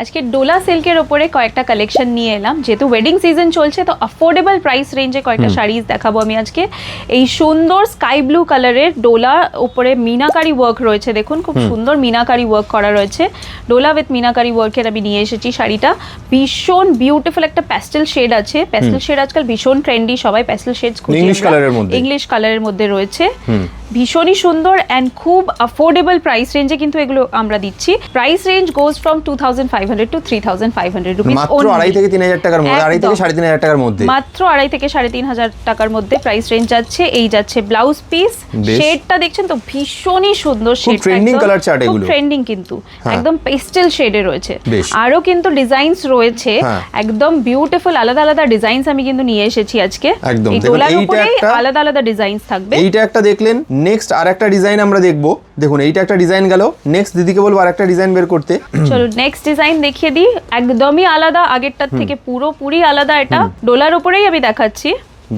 আজকে ডোলা সিল্কের ওপরে কয়েকটা কালেকশন নিয়ে এলাম, যেহেতু ওয়েডিং সিজন চলছে তো অ্যাফোর্ডেবল প্রাইস রেঞ্জে কয়েকটা শাড়িজ দেখাবো আমি আজকে। এই সুন্দর স্কাই ব্লু কালারের ডোলা উপরে মিনাকারি ওয়ার্ক রয়েছে, দেখুন খুব সুন্দর মিনাকারি ওয়ার্ক করা রয়েছে। ডোলা উইথ মিনাকারি ওয়ার্কের আমি নিয়ে এসেছি শাড়িটা। ভীষণ বিউটিফুল একটা প্যাস্টেল শেড আছে, প্যাস্টেল শেড আজকাল ভীষণ ট্রেন্ডি, সবাই প্যাস্টেল শেডস খুঁজছে, ইংলিশ কালারের মধ্যে রয়েছে। ভীষণই সুন্দর অ্যান্ড খুব অ্যাফোর্ডেবল প্রাইস রেঞ্জে কিন্তু এগুলো আমরা দিচ্ছি। Price range goes from 2500 to 3500 rupees, মাত্র 2.5 থেকে 3000 টাকার মধ্যে, 2.5 থেকে 3500 টাকার মধ্যে, মাত্র 2.5 থেকে 3500 টাকার মধ্যে প্রাইস রেঞ্জ যাচ্ছে। এই যাচ্ছে ব্লাউজ পিস, শেডটা দেখছেন তো ভীষণই সুন্দর শেড, ট্রেন্ডিং কালার চার্ট এগুলো, ট্রেন্ডিং কিন্তু একদম পেস্টেল শেডে রয়েছে। আরো কিন্তু ডিজাইনস রয়েছে, একদম বিউটিফুল আলাদা আলাদা ডিজাইনস আমি কিন্তু নিয়ে এসেছি আজকে। এই ডোলার উপরে আলাদা আলাদা ডিজাইনস থাকবে। এইটা একটা দেখলেন, নেক্সট আরেকটা ডিজাইন আমরা দেখবো। দেখুন এইটা একটা ডিজাইন গেল, নেক্সট দিদিকে বলবো আরেকটা ডিজাইন বের করতে। চলো নেক্সট ডিজাইন দেখিয়ে দিই, একদমই আলাদা, আগেরটার থেকে পুরোপুরি আলাদা। এটা ডোলার উপরেই আমি দেখাচ্ছি।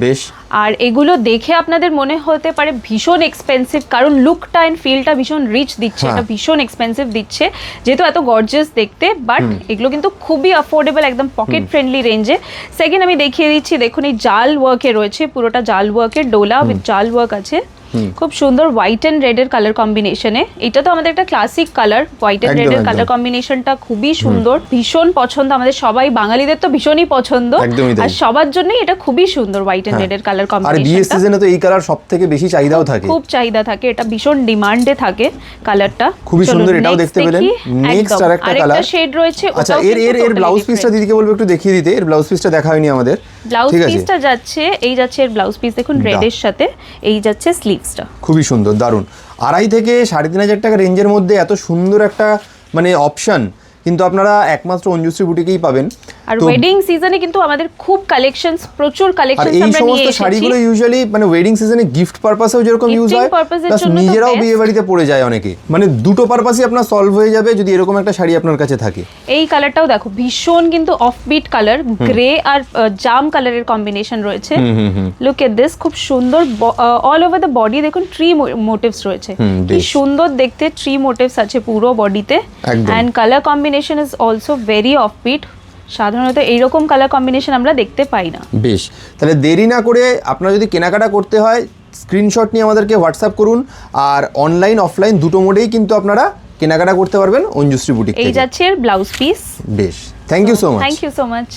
বেশ, আর এগুলো দেখে আপনাদের মনে হতে পারে ভীষণ এক্সপেন্সিভ, কারণ লুকটা এন্ড ফিলটা ভীষণ রিচ দিচ্ছে, এটা ভীষণ এক্সপেন্সিভ দিচ্ছে যেহেতু এত গর্জিয়াস দেখতে, বাট এগুলো কিন্তু খুবই অ্যাফোর্ডেবল, একদম পকেট ফ্রেন্ডলি রেঞ্জে। সেকেন্ড আমি দেখিয়ে দিচ্ছি, দেখুন এই জাল ওয়ার্কে রয়েছে, পুরোটা জাল ওয়ার্কের ডোলা উইথ জাল ওয়ার্ক আছে, খুব সুন্দর হোয়াইট এন্ড রেড এর কালার কম্বিনেশনে। এটা তো আমাদের একটা classic colour, white and red এর কালার কম্বিনেশনটা খুবই সুন্দর, ভীষণ পছন্দ আমাদের সবাই বাঙালিদের তো ভীষণই পছন্দ, আর সবার জন্যই এটা খুবই সুন্দর হোয়াইট এন্ড রেড এর কালার কম্বিনেশন। আর বিয়ের সিজনে তো এই কালার সবথেকে বেশি চাহিদাও থাকে, খুব চাহিদা থাকে, এটা ভীষণ ডিমান্ডে থাকে কালারটা, খুবই সুন্দর। এটাও দেখতে পেলেন। নেক্সট আরেকটা কালার শেড রয়েছে। আচ্ছা, এর ব্লাউজ পিসটা দিদিকে বলবো একটু দেখিয়ে দিতে। এর ব্লাউজ পিসটা দেখা হয়নি আমাদের। ব্লাউজ পিসটা যাচ্ছে, এই যাচ্ছে এর ব্লাউজ পিস, দেখুন রেড এর সাথে, এই যাচ্ছে স্লিভসটা, খুবই সুন্দর, দারুণ। 2.5 থেকে 3500 টাকা রেঞ্জের মধ্যে এত সুন্দর একটা মানে অপশন কিন্তু আপনারা একমাত্র অঞ্জুশ্রী বুটিকেই পাবেন। আর ওয়েডিং সিজনে কিন্তু আমাদের খুব কালেকশনস, প্রচুর কালেকশনস আমরা নিয়ে এসেছি। এই সমস্ত শাড়িগুলো ইউজুয়ালি মানে ওয়েডিং সিজনে গিফট পারপাসেও যেরকম ইউজ হয়, প্লাস নিজেরাও বিয়ে বাড়িতে পরে যায় অনেকে, মানে দুটো পারপাসই আপনার সলভ হয়ে যাবে যদি এরকম একটা শাড়ি আপনার কাছে থাকে। এই কালারটাও দেখো ভীষণ কিন্তু অফবিট কালার, গ্রে আর জাম কালারের কম্বিনেশন রয়েছে। লুক এট দিস, খুব সুন্দর অল ওভার দ্য বডি দেখুন ট্রি মোটিভস রয়েছে, কি সুন্দর দেখতে ট্রি মোটিভস আছে পুরো বডিতে, and colour combination is also very offbeat. সাধারণত এইরকম কালার কম্বিনেশন আমরা দেখতে পাই না। বেশ, তাহলে দেরি না করে আপনারা যদি কেনাকাটা করতে হয় স্ক্রিনশট নিয়ে আমাদেরকে হোয়াটসঅ্যাপ করুন, আর অনলাইন অফলাইন দুটো মোডেই কিন্তু আপনারা কেনাকাটা করতে পারবেন অঞ্জুশ্রী বুটিক থেকে। এই যাচ্ছে এর ব্লাউজ পিস। বেশ, thank you so much. Thank you so much.